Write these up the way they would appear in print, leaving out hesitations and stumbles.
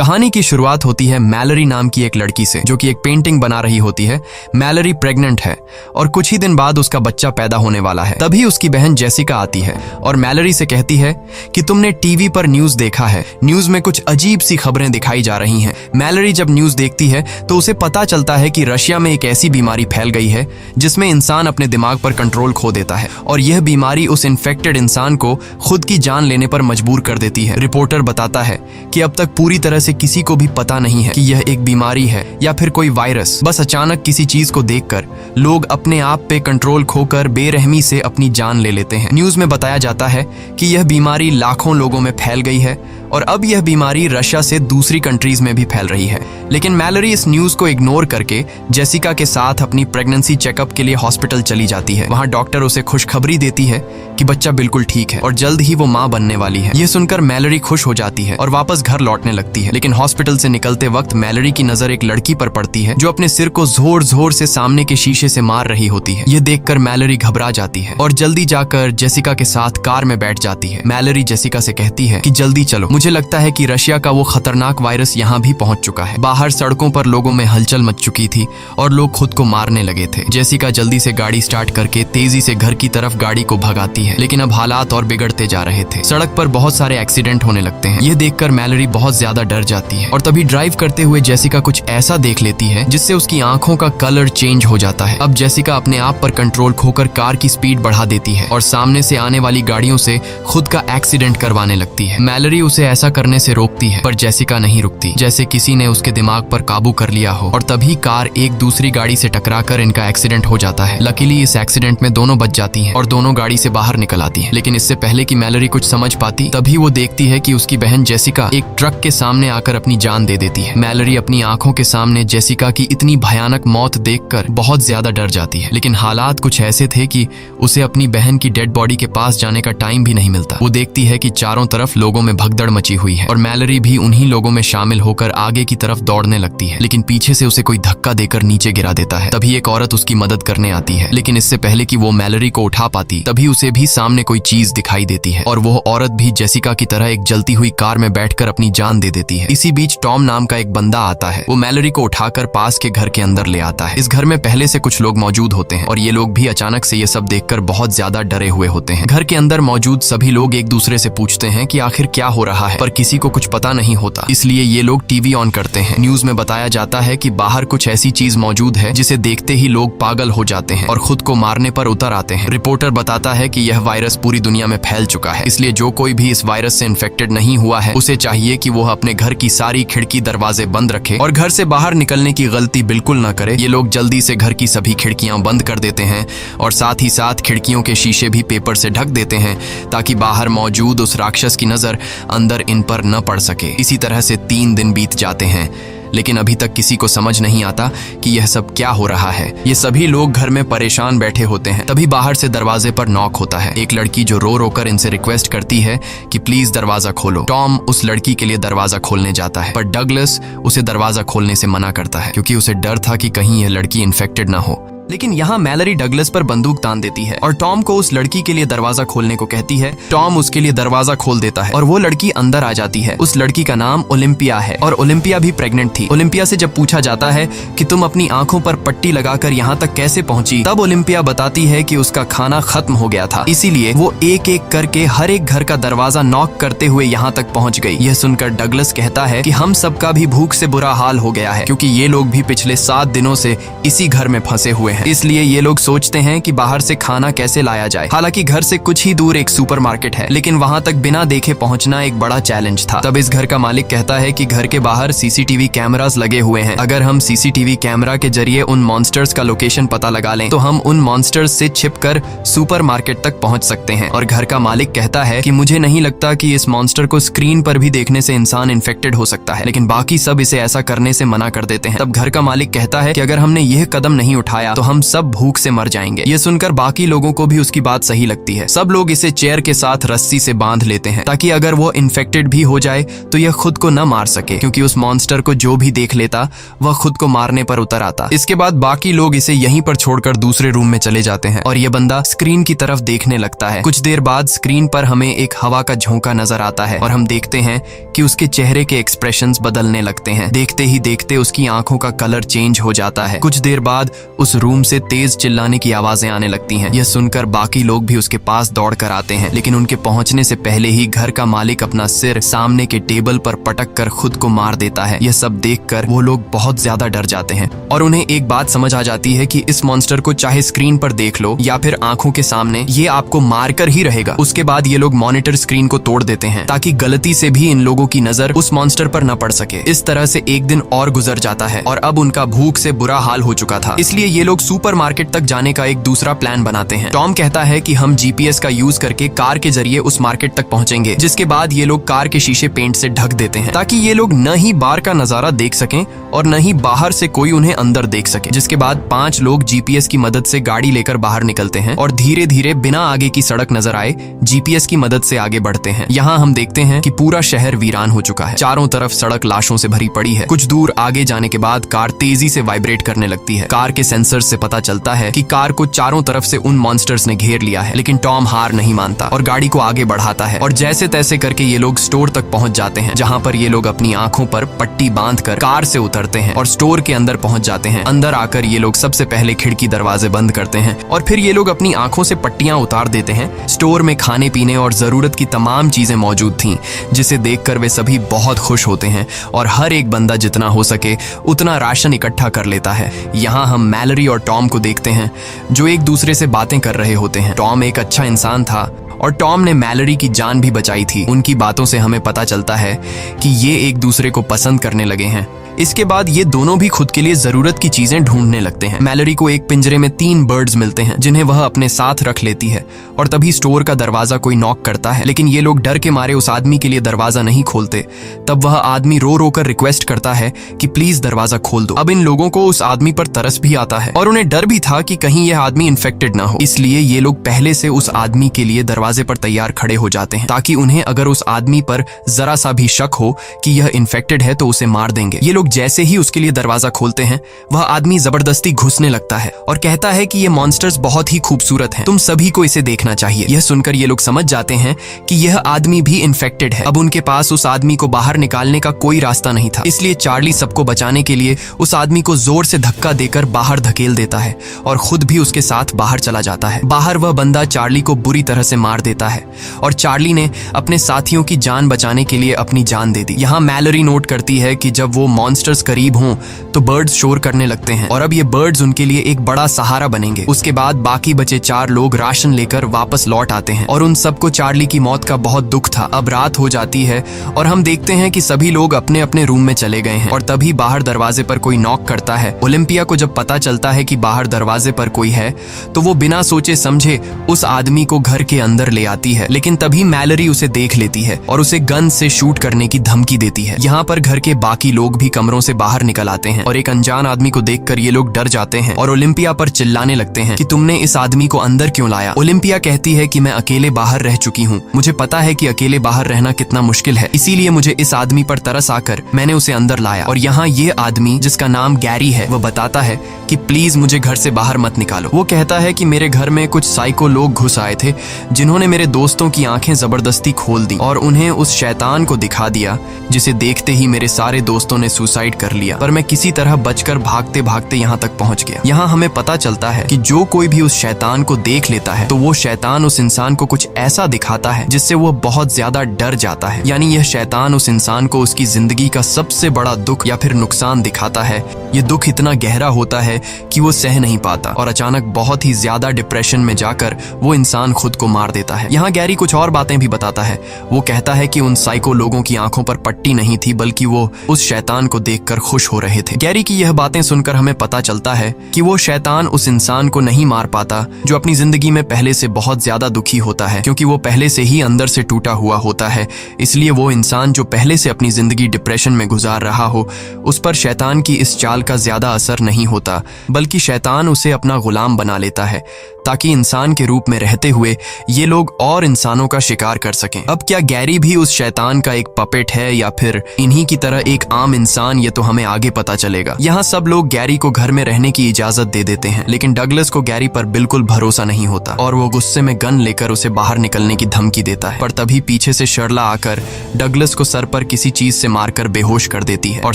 कहानी की शुरुआत होती है मैलरी नाम की एक लड़की से, जो कि एक पेंटिंग बना रही होती है। मैलरी प्रेग्नेंट है और कुछ ही दिन बाद उसका बच्चा पैदा होने वाला है। तभी उसकी बहन जेसिका आती है और मैलरी से कहती है कि तुमने टीवी पर न्यूज देखा है, न्यूज में कुछ अजीब सी खबरें दिखाई जा रही हैं। मैलरी जब न्यूज देखती है तो उसे पता चलता है कि रशिया में एक ऐसी बीमारी फैल गई है जिसमें इंसान अपने दिमाग पर कंट्रोल खो देता है और यह बीमारी उस इन्फेक्टेड इंसान को खुद की जान लेने पर मजबूर कर देती है। रिपोर्टर बताता है कि अब तक पूरी तरह से किसी को भी पता नहीं है कि यह एक बीमारी है या फिर कोई वायरस। बस अचानक किसी चीज को देखकर लोग अपने आप पे कंट्रोल खोकर बेरहमी से अपनी जान ले लेते हैं। न्यूज में बताया जाता है कि यह बीमारी लाखों लोगों में फैल गई है और अब यह बीमारी रशिया से दूसरी कंट्रीज में भी फैल रही है। लेकिन मैलरी इस न्यूज को इग्नोर करके जेसिका के साथ अपनी प्रेगनेंसी चेकअप के लिए हॉस्पिटल चली जाती है। वहां डॉक्टर उसे खुशखबरी देती है कि बच्चा बिल्कुल ठीक है और जल्द ही वो मां बनने वाली है। यह सुनकर मैलरी खुश हो जाती है और वापस घर लौटने लगती है। लेकिन हॉस्पिटल से निकलते वक्त मैलरी की नजर एक लड़की पर पड़ती है जो अपने सिर को जोर जोर से सामने के शीशे से मार रही होती है। यह देखकर मैलरी घबरा जाती है और जल्दी जाकर जेसिका के साथ कार में बैठ जाती है। मैलरी जेसिका से कहती है कि जल्दी चलो, मुझे लगता है कि रशिया का वो खतरनाक वायरस यहाँ भी पहुंच चुका है। बाहर सड़कों पर लोगों में हलचल मच चुकी थी और लोग खुद को मारने लगे थे। जेसिका जल्दी से गाड़ी स्टार्ट करके तेजी से घर की तरफ गाड़ी को भगाती है, लेकिन अब हालात और बिगड़ते जा रहे थे। सड़क पर बहुत सारे एक्सीडेंट होने लगते हैं। यह देखकर मैलरी बहुत ज्यादा डर जाती है और तभी ड्राइव करते हुए जेसिका कुछ ऐसा देख लेती है जिससे उसकी आंखों का कलर चेंज हो जाता है। अब जेसिका अपने आप पर कंट्रोल खोकर कार की स्पीड बढ़ा देती है और सामने से आने वाली गाड़ियों से खुद का एक्सीडेंट करवाने लगती है। मैलरी उसे ऐसा करने से रोकती है पर जेसिका नहीं रुकती, जैसे किसी ने उसके दिमाग पर काबू कर लिया हो। और तभी कार एक दूसरी गाड़ी से टकराकर इनका एक्सीडेंट हो जाता है। लकीली इस एक्सीडेंट में दोनों बच जाती हैं और दोनों गाड़ी से बाहर निकल आती हैं। लेकिन इससे पहले कि मैलरी कुछ समझ पाती, तभी वो देखती है कि उसकी बहन जेसिका एक ट्रक के सामने आकर अपनी जान दे देती है। मैलरी अपनी आंखों के सामने जेसिका की इतनी भयानक मौत देखकर बहुत ज्यादा डर जाती है। लेकिन हालात कुछ ऐसे थे कि उसे अपनी बहन की डेड बॉडी के पास जाने का टाइम भी नहीं मिलता। वो देखती है कि चारों तरफ लोगों में भगदड़ मची हुई है और मैलरी भी उन्हीं लोगों में शामिल होकर आगे की तरफ दौड़ने लगती है। लेकिन पीछे से उसे कोई धक्का देकर नीचे गिरा देता है। तभी एक औरत उसकी मदद करने आती है, लेकिन इससे पहले कि वो मैलरी को उठा पाती, तभी उसे भी सामने कोई चीज दिखाई देती है और वो औरत भी जेसिका की तरह एक जलती हुई कार में बैठकर अपनी जान दे देती है। इसी बीच टॉम नाम का एक बंदा आता है। वो मैलरी को उठाकर पास के घर के अंदर ले आता है। इस घर में पहले से कुछ लोग मौजूद होते हैं और ये लोग भी अचानक से ये सब देखकर बहुत ज्यादा डरे हुए होते हैं। घर के अंदर मौजूद सभी लोग एक दूसरे से पूछते हैं कि आखिर क्या हो रहा है, पर किसी को कुछ पता नहीं होता। इसलिए ये लोग टीवी ऑन करते हैं। न्यूज में बताया जाता है कि बाहर कुछ ऐसी चीज मौजूद है जिसे देखते ही लोग पागल हो जाते हैं और खुद को मारने पर उतर आते हैं। रिपोर्टर बताता है कि यह वायरस पूरी दुनिया में फैल चुका है, इसलिए जो कोई भी इस वायरस से इन्फेक्टेड नहीं हुआ है उसे चाहिए कि वो अपने घर की सारी खिड़की दरवाजे बंद रखे और घर से बाहर निकलने की गलती बिल्कुल न करे। ये लोग जल्दी से घर की सभी खिड़कियां बंद कर देते हैं और साथ ही साथ खिड़कियों के शीशे भी पेपर से ढक देते हैं ताकि बाहर मौजूद उस राक्षस की नजर अंदर इन पर न पड़ सके। इसी तरह से 3 दिन बीत जाते हैं, लेकिन अभी तक किसी को समझ नहीं आता कि यह सब क्या हो रहा है। ये सभी लोग घर में परेशान बैठे होते हैं। तभी बाहर से दरवाजे पर नॉक होता है। एक लड़की जो रो रो कर इनसे रिक्वेस्ट करती है कि प्लीज दरवाजा खोलो। टॉम उस लड़की के लिए दरवाजा खोलने जाता है, पर डगलस उसे दरवाजा खोलने से मना करता है क्योंकि उसे डर था कि कहीं यह लड़की इन्फेक्टेड ना हो। लेकिन यहाँ मैलरी डगलस पर बंदूक तान देती है और टॉम को उस लड़की के लिए दरवाजा खोलने को कहती है। टॉम उसके लिए दरवाजा खोल देता है और वो लड़की अंदर आ जाती है। उस लड़की का नाम ओलिम्पिया है और ओलिम्पिया भी प्रेग्नेंट थी। ओलिम्पिया से जब पूछा जाता है कि तुम अपनी आंखों पर पट्टी लगाकर यहाँ तक कैसे पहुंची, तब ओलिम्पिया बताती है कि उसका खाना खत्म हो गया था, इसीलिए वो एक एक करके हर एक घर का दरवाजा नॉक करते हुए यहाँ तक पहुँच गई। यह सुनकर डगलस कहता है कि हम सबका भी भूख से बुरा हाल हो गया है क्योंकि ये लोग भी पिछले 7 दिनों से इसी घर में फंसे हुए हैं। इसलिए ये लोग सोचते हैं कि बाहर से खाना कैसे लाया जाए। हालांकि घर से कुछ ही दूर एक सुपरमार्केट है, लेकिन वहां तक बिना देखे पहुंचना एक बड़ा चैलेंज था। तब इस घर का मालिक कहता है कि घर के बाहर सीसीटीवी कैमरास लगे हुए हैं। अगर हम सीसीटीवी कैमरा के जरिए उन मॉन्स्टर्स का लोकेशन पता लगा लें तो हम उन मॉन्स्टर्स से छिपकर सुपरमार्केट तक पहुंच सकते हैं। और घर का मालिक कहता है कि मुझे नहीं लगता कि इस मॉन्स्टर को स्क्रीन पर भी देखने से इंसान इन्फेक्टेड हो सकता है, लेकिन बाकी सब इसे ऐसा करने से मना कर देते हैं। तब घर का मालिक कहता है कि अगर हमने यह कदम नहीं उठाया तो हम सब भूख से मर जाएंगे। ये सुनकर बाकी लोगों को भी उसकी बात सही लगती है। सब लोग इसे चेयर के साथ रस्सी से बांध लेते हैं ताकि अगर वो इन्फेक्टेड भी हो जाए तो यह खुद को न मार सके, क्योंकि उस मॉन्स्टर को जो भी देख लेता वह खुद को मारने पर उतर आता। इसके बाद बाकी लोग इसे यहीं पर छोड़कर दूसरे रूम में चले जाते हैं और यह बंदा स्क्रीन की तरफ देखने लगता है। कुछ देर बाद स्क्रीन पर हमें एक हवा का झोंका नजर आता है और हम देखते हैं कि उसके चेहरे के एक्सप्रेशंस बदलने लगते हैं। देखते ही देखते उसकी आंखों का कलर चेंज हो जाता है। कुछ देर बाद उस रूम से तेज चिल्लाने की आवाजें आने लगती हैं। यह सुनकर बाकी लोग भी उसके पास दौड़ कर आते हैं, लेकिन उनके पहुंचने से पहले ही घर का मालिक अपना सिर सामने के टेबल पर पटक कर खुद को मार देता है। यह सब देखकर वो लोग बहुत ज्यादा डर जाते हैं और उन्हें एक बात समझ आ जाती है कि इस मॉन्स्टर को चाहे स्क्रीन पर देख लो या फिर आंखों के सामने, ये आपको मारकर ही रहेगा। उसके बाद ये लोग मॉनिटर स्क्रीन को तोड़ देते हैं ताकि गलती से भी इन लोगों की नजर उस मॉन्स्टर पर न पड़ सके। इस तरह से एक दिन और गुजर जाता है और अब उनका भूख से बुरा हाल हो चुका था, इसलिए ये लोग सुपरमार्केट तक जाने का एक दूसरा प्लान बनाते हैं। टॉम कहता है कि हम जीपीएस का यूज करके कार के जरिए उस मार्केट तक पहुंचेंगे, जिसके बाद ये लोग कार के शीशे पेंट से ढक देते हैं ताकि ये लोग न ही बार का नजारा देख सकें और न ही बाहर से कोई उन्हें अंदर देख सके। जिसके बाद 5 लोग जीपीएस की मदद से गाड़ी लेकर बाहर निकलते हैं और धीरे धीरे बिना आगे की सड़क नजर आए जीपीएस की मदद से आगे बढ़ते हैं। यहाँ हम देखते हैं कि पूरा शहर वीरान हो चुका है। चारों तरफ सड़क लाशों से भरी पड़ी है। कुछ दूर आगे जाने के बाद कार तेजी से वाइब्रेट करने लगती है। कार के सेंसर से पता चलता है कि कार को चारों तरफ से उन मॉन्स्टर्स ने घेर लिया है, लेकिन टॉम हार नहीं मानता और गाड़ी को आगे बढ़ाता है और जैसे तैसे करके ये लोग स्टोर तक पहुंच जाते हैं, जहाँ पर ये लोग अपनी आंखों पर पट्टी बांधकर कार से उतरते हैं और स्टोर के अंदर पहुंच जाते हैं। अंदर आकर ये लोग सबसे पहले खिड़की दरवाजे बंद करते हैं और फिर ये लोग अपनी आंखों से पट्टियां उतार देते हैं। स्टोर में खाने पीने और जरूरत की तमाम चीजें मौजूद थीं, जिसे देखकर वे सभी बहुत खुश होते हैं और हर एक बंदा जितना हो सके उतना राशन इकट्ठा कर लेता है। यहाँ हम मैलरी और टॉम को देखते हैं जो एक दूसरे से बातें कर रहे होते हैं। टॉम एक अच्छा इंसान था और टॉम ने मैलरी की जान भी बचाई थी। उनकी बातों से हमें पता चलता है कि ये एक दूसरे को पसंद करने लगे हैं। इसके बाद ये दोनों भी खुद के लिए जरूरत की चीजें ढूंढने लगते हैं। मैलरी को एक पिंजरे में 3 बर्ड्स मिलते हैं जिन्हें वह अपने साथ रख लेती है और तभी स्टोर का दरवाजा कोई नॉक करता है, लेकिन ये लोग डर के मारे उस आदमी के लिए दरवाजा नहीं खोलते। तब वह आदमी रो रो कर रिक्वेस्ट करता है कि प्लीज दरवाजा खोल दो। अब इन लोगों को उस आदमी पर तरस भी आता है और उन्हें डर भी था कि कहीं यह आदमी इन्फेक्टेड ना हो, इसलिए ये लोग पहले से उस आदमी के लिए दरवाजे पर तैयार खड़े हो जाते हैं ताकि उन्हें अगर उस आदमी पर जरा सा भी शक हो कि यह इन्फेक्टेड है तो उसे मार देंगे। ये लोग जैसे ही उसके लिए दरवाजा खोलते हैं, वह आदमी जबरदस्ती घुसने लगता है और कहता है कि ये मॉन्स्टर्स बहुत ही खूबसूरत हैं, तुम सभी को इसे देखना चाहिए। यह सुनकर ये लोग समझ जाते हैं कि यह आदमी भी इन्फेक्टेड है। अब उनके पास उस आदमी को बाहर निकालने का कोई रास्ता नहीं था, इसलिए चार्ली सबको बचाने के लिए उस आदमी को जोर से धक्का देकर बाहर धकेल देता है और खुद भी उसके साथ बाहर चला जाता है। बाहर वह बंदा चार्ली को बुरी तरह से मार देता है और चार्ली ने अपने साथियों की जान बचाने के लिए अपनी जान दे दी। यहाँ मैलरी नोट करती है कि जब वो मॉन्स्टर्स करीब हों तो बर्ड्स शोर करने लगते हैं और अब ये बर्ड्स उनके लिए एक बड़ा सहारा बनेंगे। उसके बाद बाकी बचे 4 लोग राशन लेकर वापस लौट आते हैं और उन सबको चार्ली की मौत का बहुत दुख था। अब रात हो जाती है और हम देखते हैं कि सभी लोग अपने अपने रूम में चले गए हैं और तभी बाहर दरवाजे पर कोई नॉक करता है। ओलिम्पिया को जब पता चलता है कि बाहर दरवाजे पर कोई है तो वो बिना सोचे समझे उस आदमी को घर के अंदर ले आती है, लेकिन तभी मैलरी उसे देख लेती है और उसे गन से शूट करने की धमकी देती है। यहाँ पर घर के बाकी लोग भी कमरों से बाहर निकल आते हैं और एक अनजान आदमी को देखकर ये लोग डर जाते हैं और ओलिम्पिया पर चिल्लाने लगते हैं कि तुमने इस आदमी को अंदर क्यों लाया। ओलिम्पिया कहती है कि मैं अकेले बाहर रह चुकी हूँ, मुझे पता है कि अकेले बाहर रहना कितना मुश्किल है, इसीलिए मुझे इस आदमी पर तरस आकर मैंने उसे अंदर लाया। और यहाँ ये आदमी जिसका नाम गैरी है, वह बताता है कि प्लीज मुझे घर से बाहर मत निकालो। वो कहता है कि मेरे घर में कुछ साइको लोग घुस आए थे जिन्होंने मेरे दोस्तों की आंखें जबरदस्ती खोल दी और उन्हें उस शैतान को दिखा दिया जिसे देखते ही मेरे सारे दोस्तों ने सुसाइड कर लिया, पर मैं किसी तरह बचकर भागते भागते यहाँ तक पहुँच गया। यहाँ हमें पता चलता है कि जो कोई भी उस शैतान को देख लेता है तो वो शैतान उस इंसान को कुछ ऐसा दिखाता है जिससे वो बहुत ज्यादा डर जाता है। यानी यह शैतान उस इंसान को उसकी जिंदगी का सबसे बड़ा दुख या फिर नुकसान दिखाता है। ये दुख इतना गहरा होता है कि वो सह नहीं पाता और अचानक बहुत ही ज्यादा डिप्रेशन में जाकर वो इंसान खुद को मार देता है। यहाँ गैरी कुछ और बातें भी बताता है। वो कहता है कि उन साइको लोगों की आंखों पर पट्टी नहीं थी, बल्कि वो उस शैतान को देखकर खुश हो रहे थे। गैरी की यह बातें सुनकर हमें पता चलता है कि वो शैतान उस इंसान को नहीं मार पाता जो अपनी जिंदगी में पहले से बहुत ज्यादा दुखी होता है, क्योंकि वो पहले से ही अंदर से टूटा हुआ होता है। इसलिए वो इंसान जो पहले से अपनी जिंदगी डिप्रेशन में गुजार रहा हो, उस पर शैतान की इस चाल इस्तेमाल का ज्यादा असर नहीं होता, बल्कि शैतान उसे अपना गुलाम बना लेता है ताकि इंसान के रूप में रहते हुए ये लोग और इंसानों का शिकार कर सकें। अब क्या गैरी भी उस शैतान का एक पपेट है या फिर इन्हीं की तरह एक आम इंसान, ये तो हमें आगे पता चलेगा। यहाँ सब लोग गैरी को घर में रहने की इजाजत दे देते हैं, लेकिन डगलस को गैरी पर बिल्कुल भरोसा नहीं होता और वो गुस्से में गन लेकर उसे बाहर निकलने की धमकी देता है। पर तभी पीछे से शर्ला आकर डगलस को सर पर किसी चीज से मारकर बेहोश कर देती है और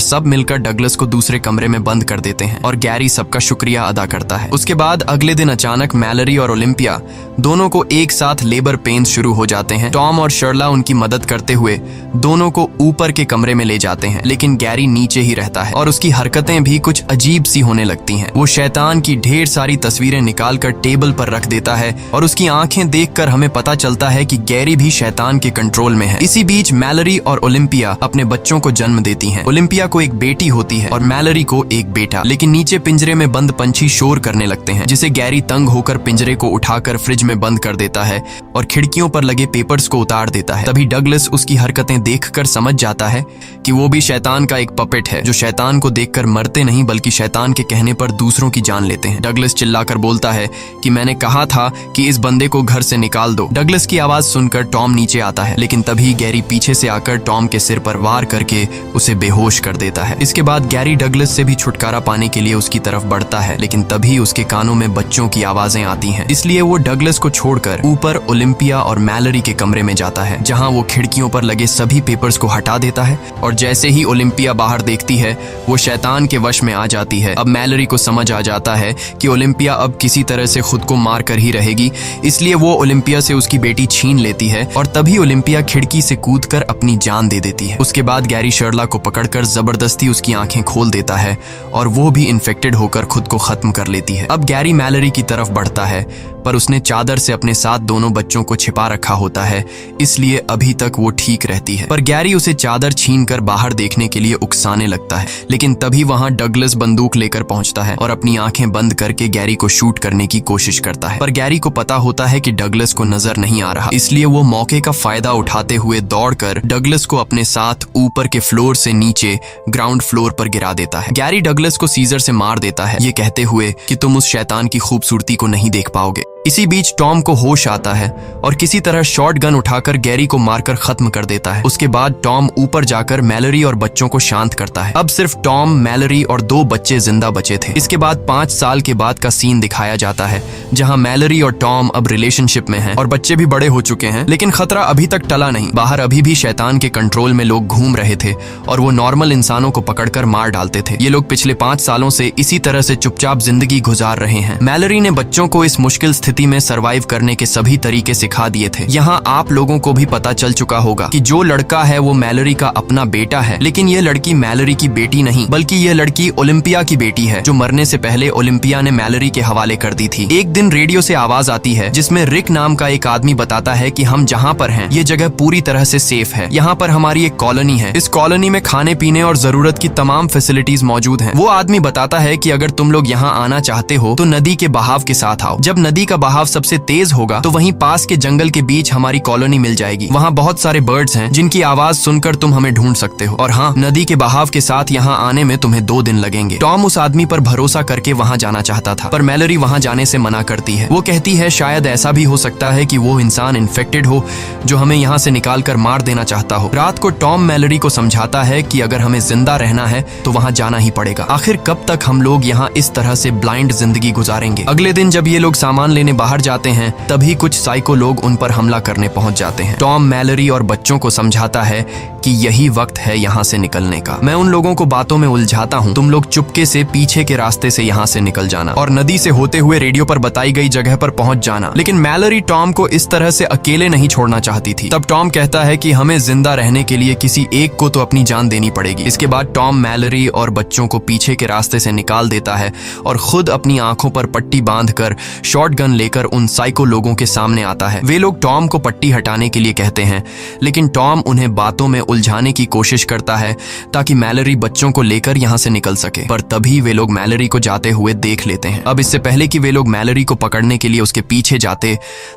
सब मिलकर डगलस को दूसरे कमरे में बंद कर देते हैं और गैरी सबका शुक्रिया अदा करता है। उसके बाद अगले दिन अचानक मैलरी और ओलिम्पिया दोनों को एक साथ लेबर पेन्स शुरू हो जाते हैं। टॉम और शर्ला उनकी मदद करते हुए दोनों को ऊपर के कमरे में ले जाते हैं, लेकिन गैरी नीचे ही रहता है और उसकी हरकतें भी कुछ अजीब सी होने लगती हैं। वो शैतान की ढेर सारी तस्वीरें निकालकर टेबल पर रख देता है और उसकी आंखें देखकर हमें पता चलता है कि गैरी भी शैतान के कंट्रोल में है। इसी बीच मैलरी और ओलिम्पिया अपने बच्चों को जन्म देती हैं। ओलिम्पिया को एक बेटी होती है और मैलरी को एक बेटा। लेकिन नीचे पिंजरे में बंद पंछी शोर करने लगते हैं, जिसे गैरी तंग होकर पिंजरे को उठाकर फ्रिज में बंद कर देता है और खिड़कियों पर लगे पेपर्स को उतार देता है। तभी डगलस उसकी हरकतें देखकर समझ जाता है कि वो भी शैतान का एक पपेट है, जो शैतान को देखकर मरते नहीं बल्कि शैतान के कहने पर दूसरों की जान लेते हैं। डगलस चिल्लाकर बोलता है कि मैंने कहा था कि इस बंदे को घर से निकाल दो। डगलस की आवाज सुनकर टॉम नीचे आता है, लेकिन तभी गैरी पीछे से आकर टॉम के सिर पर वार करके उसे बेहोश कर देता है। इसके बाद गैरी डगलस से भी छुटकारा पाने के लिए उसकी तरफ बढ़ता है, लेकिन तभी उसके कानों में बच्चों की आवाजें आती हैं। इसलिए वो डगलस को छोड़कर ऊपर ओलिम्पिया और मैलरी के कमरे में जाता है, जहां वो खिड़कियों पर लगे सभी पेपर्स को हटा देता है और जैसे ही ओलिम्पिया बाहर देखती है वो शैतान के वश में आ जाती है। अब मैलरी को समझ आ जाता है कि ओलिम्पिया अब किसी तरह से खुद को मार कर ही रहेगी, इसलिए वो ओलिम्पिया से उसकी बेटी छीन लेती है और तभी ओलिम्पिया खिड़की से कूदकर अपनी जान दे देती है। उसके बाद गैरी शर्ला को पकड़कर जबरदस्ती उसकी आंखें खोल देता है और वो भी इन्फेक्टेड होकर खुद को खत्म कर लेती है। अब गैरी मैलरी की तरफ बढ़ता है, पर उसने चादर से अपने साथ दोनों बच्चों को छिपा रखा होता है, इसलिए अभी तक वो ठीक रहती है। पर गैरी उसे चादर छीनकर बाहर देखने के लिए उकसाने लगता है, लेकिन तभी वहां डगलस बंदूक लेकर पहुंचता है और अपनी आंखें बंद करके गैरी को शूट करने की कोशिश करता है। पर गैरी को पता होता है कि डगलस को नजर नहीं आ रहा, इसलिए वो मौके का फायदा उठाते हुए दौड़कर डगलस को अपने साथ ऊपर के फ्लोर से नीचे ग्राउंड फ्लोर पर गिरा देता है। गैरी डगलस को सीजर से मार देता है, ये कहते हुए कि तुम उस शैतान की खूबसूरती को नहीं देख पाओगे। इसी बीच टॉम को होश आता है और किसी तरह शॉट गन उठाकर गैरी को मारकर खत्म कर देता है। उसके बाद टॉम ऊपर जाकर मैलरी और बच्चों को शांत करता है। अब सिर्फ टॉम, मैलरी और 2 बच्चे जिंदा बचे थे। इसके बाद 5 साल के बाद का सीन दिखाया जाता है, जहां मैलरी और टॉम अब रिलेशनशिप में हैं और बच्चे भी बड़े हो चुके हैं, लेकिन खतरा अभी तक टला नहीं। बाहर अभी भी शैतान के कंट्रोल में लोग घूम रहे थे और वो नॉर्मल इंसानों को पकड़कर मार डालते थे। ये लोग पिछले 5 सालों से इसी तरह से चुपचाप जिंदगी गुजार रहे हैं। मैलरी ने बच्चों को इस मुश्किल स्थिति में सरवाइव करने के सभी तरीके सिखा दिए थे। यहाँ आप लोगों को भी पता चल चुका होगा कि जो लड़का है वो मैलरी का अपना बेटा है, लेकिन ये लड़की मैलरी की बेटी नहीं, बल्कि ये लड़की ओलिम्पिया की बेटी है, जो मरने से पहले ओलिम्पिया ने मैलरी के हवाले कर दी थी। एक दिन रेडियो से आवाज आती है जिसमें रिक नाम का एक आदमी बताता है कि हम जहाँ पर हैं ये जगह पूरी तरह से सेफ है। यहाँ पर हमारी एक कॉलोनी है, इस कॉलोनी में खाने पीने और जरूरत की तमाम फैसिलिटीज मौजूद हैं। वो आदमी बताता है कि अगर तुम लोग यहाँ आना चाहते हो तो नदी के बहाव के साथ आओ। जब नदी का बहाव सबसे तेज होगा तो वहीं पास के जंगल के बीच हमारी कॉलोनी मिल जाएगी। वहाँ बहुत सारे बर्ड्स हैं जिनकी आवाज सुनकर तुम हमें ढूंढ सकते हो, और हाँ, नदी के बहाव के साथ यहाँ आने में तुम्हें 2 दिन लगेंगे। टॉम उस आदमी पर भरोसा करके वहाँ जाना चाहता था, पर मैलरी वहाँ जाने से मना करती है। वो कहती है शायद ऐसा भी हो सकता है कि वो इंसान इन्फेक्टेड हो जो हमें यहाँ से निकाल कर मार देना चाहता हो। रात को टॉम मैलरी को समझाता है कि अगर हमें जिंदा रहना है तो वहाँ जाना ही पड़ेगा। आखिर कब तक हम लोग यहाँ इस तरह से ब्लाइंड जिंदगी गुजारेंगे। अगले दिन जब ये लोग सामान लेने बाहर जाते हैं तभी कुछ साइको लोग उन पर हमला करने पहुंच जाते हैं। टॉम मैलरी और बच्चों को समझाता है कि यही वक्त है यहाँ से निकलने का। मैं उन लोगों को बातों में उलझाता हूँ, तुम लोग चुपके से पीछे के रास्ते से यहाँ से निकल जाना और नदी से होते हुए रेडियो पर बताई गई जगह पर पहुंच जाना। लेकिन मैलरी टॉम को इस तरह से अकेले नहीं छोड़ना चाहती थी। तब टॉम कहता है कि हमें जिंदा रहने के लिए किसी एक को तो अपनी जान देनी पड़ेगी। इसके बाद टॉम मैलरी और बच्चों को पीछे के रास्ते से निकाल देता है और खुद अपनी आंखों पर पट्टी बांधकर शॉटगन लेकर उन साइको लोगों के सामने आता है। वे लोग टॉम को पट्टी हटाने के लिए कहते हैं, लेकिन टॉम उन्हें बातों में उलझाने की कोशिश करता है ताकि मैलरी बच्चों को लेकर यहाँ से निकल सके, पर तभी वे लोग मैलरी को जाते हुए देख लेते हैं। अब इससे पहले कि वे लोग मैलरी को पकड़ने के लिए उसके पीछे जाते,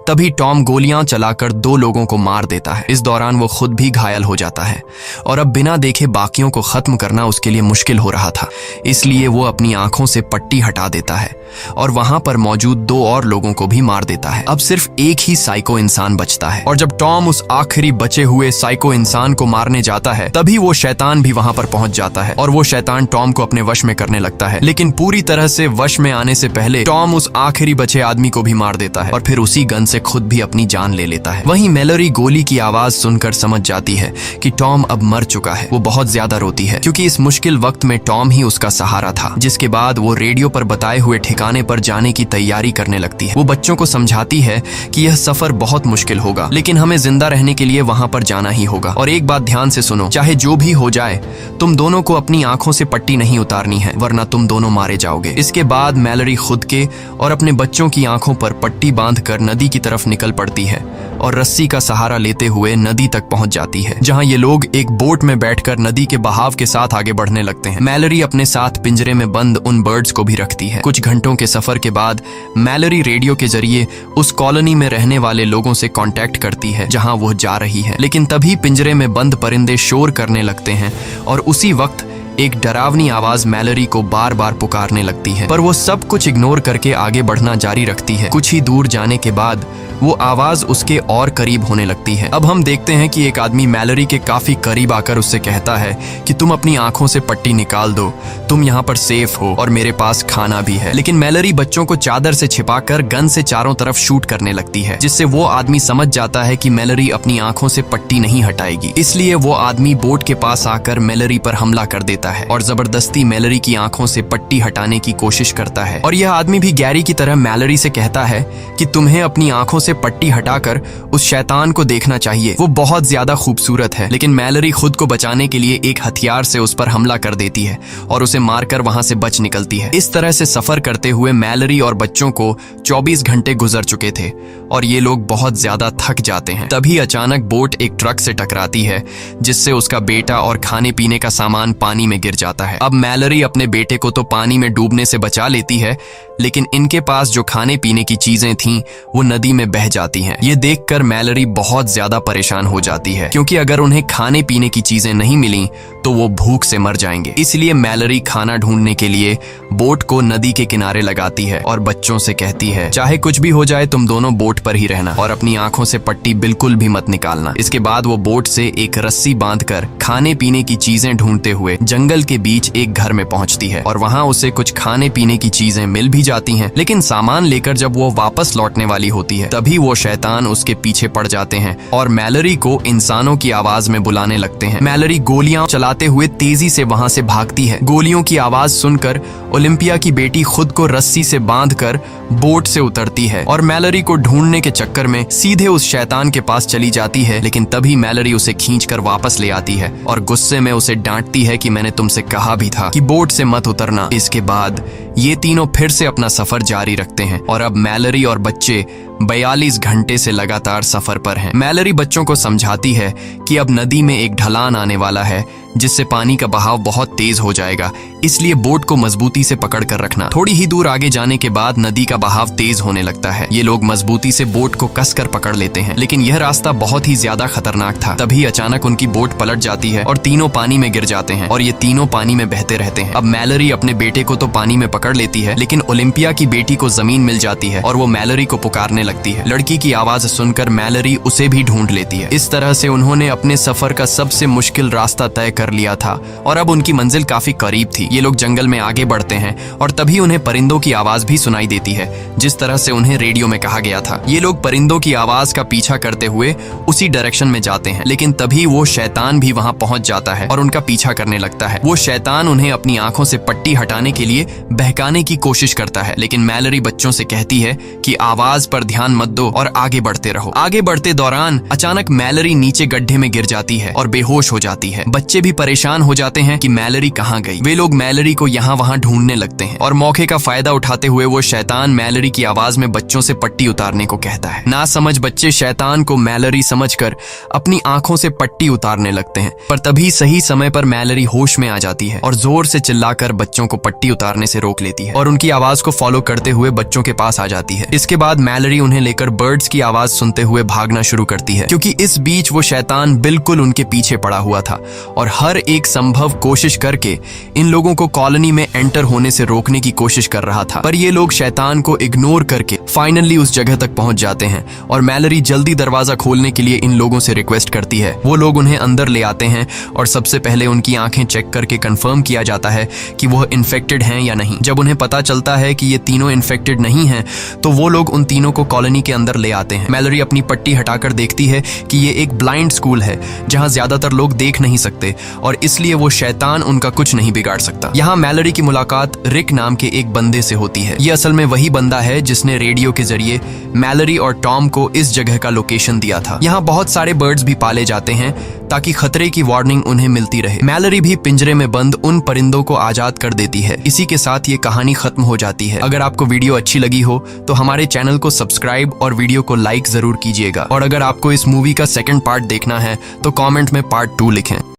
तभी टॉम गोलियां चलाकर 2 लोगों को मार देता है। इस दौरान वो खुद भी घायल हो जाता है और अब बिना देखे बाकियों को खत्म करना उसके लिए मुश्किल हो रहा था, इसलिए वो अपनी आंखों से पट्टी हटा देता है और वहां पर मौजूद 2 और लोगों को भी मार देता है। अब सिर्फ एक ही साइको इंसान बचता है और जब टॉम उस आखिरी बचे हुए साइको इंसान को मारने जाता है, तभी वो शैतान भी वहां पर पहुंच जाता है और वो शैतान टॉम को अपने वश में करने लगता है। लेकिन पूरी तरह से वश में आने से पहले टॉम उस आखिरी बचे आदमी को भी मार देता है और फिर उसी गन से खुद भी अपनी जान ले लेता है। वहीं मैलरी गोली की आवाज सुनकर समझ जाती है कि टॉम अब मर चुका है। वो बहुत ज्यादा रोती है क्योंकि इस मुश्किल वक्त में टॉम ही उसका सहारा था। जिसके बाद वो रेडियो पर बताए हुए ठिकाने पर जाने की तैयारी करने लगती है। वो बच्चों को समझाती है कि यह सफर बहुत मुश्किल होगा, लेकिन हमें जिंदा रहने के लिए वहां पर जाना ही होगा। और एक बात ध्यान से सुनो, चाहे जो भी हो जाए, तुम दोनों को अपनी आंखों से पट्टी नहीं उतारनी है, वरना तुम दोनों मारे जाओगे। इसके बाद मैलरी खुद के और अपने बच्चों की आंखों पर पट्टी बांधकर नदी की तरफ निकल पड़ती है और रस्सी का सहारा लेते हुए नदी तक पहुंच जाती है, जहां ये लोग एक बोट में बैठकर नदी के बहाव के साथ आगे बढ़ने लगते हैं। मैलरी अपने साथ पिंजरे में बंद उन बर्ड्स को भी रखती है। कुछ घंटों के सफर के बाद मैलरी रेडियो के जरिए उस कॉलोनी में रहने वाले लोगों से कांटेक्ट करती है जहां वो जा रही है। लेकिन तभी पिंजरे में बंद परिंदे शोर करने लगते हैं और उसी वक्त एक डरावनी आवाज मैलरी को बार बार पुकारने लगती है, पर वो सब कुछ इग्नोर करके आगे बढ़ना जारी रखती है। कुछ ही दूर जाने के बाद वो आवाज उसके और करीब होने लगती है। अब हम देखते हैं कि एक आदमी मैलरी के काफी करीब आकर उससे कहता है कि तुम अपनी आंखों से पट्टी निकाल दो, तुम यहाँ पर सेफ हो और मेरे पास खाना भी है। लेकिन मैलरी बच्चों को चादर से छिपाकर गन से चारों तरफ शूट करने लगती है, जिससे वो आदमी समझ जाता है कि मैलरी अपनी आंखों से पट्टी नहीं हटाएगी। इसलिए वो आदमी बोट के पास आकर मैलरी पर हमला कर देता है और जबरदस्ती मैलरी की आंखों से पट्टी हटाने की कोशिश करता है। और यह आदमी भी गैरी की तरह मैलरी से कहता है कि तुम्हें अपनी आंखों से पट्टी हटाकर उस शैतान को देखना चाहिए, वो बहुत ज्यादा खूबसूरत है। लेकिन मैलरी खुद को बचाने के लिए एक हथियार से उस पर हमला कर देती है और उसे मारकर वहां से बच निकलती है। इस तरह से सफर करते हुए मैलरी और बच्चों को 24 घंटे गुजर चुके थे और ये लोग बहुत ज्यादा थक जाते हैं। तभी अचानक बोट एक ट्रक से टकराती है, जिससे उसका बेटा और खाने पीने का सामान पानी में गिर जाता है। अब मैलरी अपने बेटे को तो पानी में डूबने से बचा लेती है, लेकिन इनके पास जो खाने पीने की चीजें थीं वो नदी में बह जाती हैं। ये देखकर मैलरी बहुत ज्यादा परेशान हो जाती है, क्योंकि अगर उन्हें खाने पीने की चीजें नहीं मिली तो वो भूख से मर जाएंगे। इसलिए मैलरी खाना ढूंढने के लिए बोट को नदी के किनारे लगाती है और बच्चों से कहती है, चाहे कुछ भी हो जाए तुम दोनों बोट पर ही रहना और अपनी आंखों से पट्टी बिल्कुल भी मत निकालना। इसके बाद वो बोट से एक रस्सी बांधकर खाने पीने की चीजें ढूंढते हुए जंगल के बीच एक घर में पहुंचती है और वहां उसे कुछ खाने पीने की चीजें मिल भी जाती हैं। लेकिन सामान लेकर जब वो वापस लौटने वाली होती है, तभी वो शैतान उसके पीछे पड़ जाते हैं और मैलरी को इंसानों की आवाज में बुलाने लगते हैं। मैलरी गोलियां चलाते हुए तेजी से वहां से भागती है। गोलियों की आवाज सुनकर ओलिम्पिया की बेटी खुद को रस्सी से बांधकर बोट से उतरती है और मैलरी को ढूंढने के चक्कर में सीधे उस शैतान के पास चली जाती है। लेकिन तभी मैलरी उसे खींचकर वापस ले आती है और गुस्से में उसे डांटती है कि मैंने तुमसे कहा भी था कि बोट से मत उतरना। इसके बाद ये तीनों फिर से अपना सफर जारी रखते हैं और अब मैलरी और बच्चे 42 घंटे से लगातार सफर पर हैं। मैलरी बच्चों को समझाती है कि अब नदी में एक ढलान आने वाला है, जिससे पानी का बहाव बहुत तेज हो जाएगा, इसलिए बोट को मजबूती से पकड़ कर रखना। थोड़ी ही दूर आगे जाने के बाद नदी का बहाव तेज होने लगता है। ये लोग मजबूती से बोट को कसकर पकड़ लेते हैं, लेकिन यह रास्ता बहुत ही ज्यादा खतरनाक था। तभी अचानक उनकी बोट पलट जाती है और तीनों पानी में गिर जाते हैं और ये तीनों पानी में बहते रहते हैं। अब मैलरी अपने बेटे को तो पानी में पकड़ लेती है, लेकिन ओलिम्पिया की बेटी को जमीन मिल जाती है और वो मैलरी को पुकारने लगती है। लड़की की आवाज सुनकर मैलरी उसे भी ढूंढ लेती है। इस तरह से उन्होंने अपने सफर का सबसे मुश्किल रास्ता तय कर लिया था और अब उनकी मंजिल काफी करीब थी। ये लोग जंगल में आगे बढ़ते हैं और तभी उन्हें परिंदों की आवाज भी सुनाई देती है, जिस तरह से उन्हें रेडियो में कहा गया था। ये लोग परिंदों की आवाज का पीछा करते हुए उसी डायरेक्शन में जाते हैं, लेकिन तभी वो शैतान भी वहां पहुंच जाता है और उनका पीछा करने लगता है। वो शैतान उन्हें अपनी आंखों से पट्टी हटाने के लिए बहकाने की कोशिश करता है, लेकिन मैलरी बच्चों से कहती है कि आवाज पर ध्यान मत दो और आगे बढ़ते रहो। आगे बढ़ते दौरान अचानक मैलरी नीचे गड्ढे में गिर जाती है और बेहोश हो जाती है। बच्चे भी परेशान हो जाते हैं कि मैलरी कहाँ गई। वे लोग मैलरी को यहाँ वहाँ ढूंढने लगते हैं और मौके का फायदा उठाते हुए वो शैतान मैलरी की आवाज में बच्चों से पट्टी उतारने को कहता है। ना समझ बच्चे शैतान को मैलरी समझकर अपनी आंखों से पट्टी उतारने लगते हैं, पर तभी सही समय पर मैलरी होश में आ जाती है और जोर से चिल्लाकर बच्चों को पट्टी उतारने से रोक लेती है और उनकी आवाज को फॉलो करते हुए बच्चों के पास आ जाती है। इसके बाद मैलरी उन्हें लेकर बर्ड्स की आवाज सुनते हुए भागना शुरू करती है, क्योंकि इस बीच वो शैतान बिल्कुल उनके पीछे पड़ा हुआ था और हर एक संभव कोशिश करके इन लोगों को कॉलोनी में एंटर होने से रोकने की कोशिश कर रहा था। पर ये लोग शैतान को इग्नोर करके फाइनली उस जगह तक पहुंच जाते हैं और मैलरी जल्दी दरवाजा खोलने के लिए इन लोगों से रिक्वेस्ट करती है। वो लोग उन्हें अंदर ले आते हैं और सबसे पहले उनकी आंखें चेक करके कंफर्म किया जाता है कि वह इन्फेक्टेड हैं या नहीं। जब उन्हें पता चलता है कि ये तीनों इन्फेक्टेड नहीं हैं, तो वो लोग उन तीनों को कॉलोनी के अंदर ले आते हैं। मैलरी अपनी पट्टी हटाकर देखती है कि ये एक ब्लाइंड स्कूल है जहां ज्यादातर लोग देख नहीं सकते और इसलिए वो शैतान उनका कुछ नहीं बिगाड़ सकता। यहाँ मैलरी की मुलाकात रिक नाम के एक बंदे से होती है। ये असल में वही बंदा है जिसने रेडियो के जरिए मैलरी और टॉम को इस जगह का लोकेशन दिया था। यहाँ बहुत सारे बर्ड्स भी पाले जाते हैं ताकि खतरे की वार्निंग उन्हें मिलती रहे। मैलरी भी पिंजरे में बंद उन परिंदों को आजाद कर देती है। इसी के साथ ये कहानी खत्म हो जाती है। अगर आपको वीडियो अच्छी लगी हो तो हमारे चैनल को सब्सक्राइब और वीडियो को लाइक जरूर कीजिएगा। और अगर आपको इस मूवी का सेकंड पार्ट देखना है तो कमेंट में पार्ट 2 लिखें।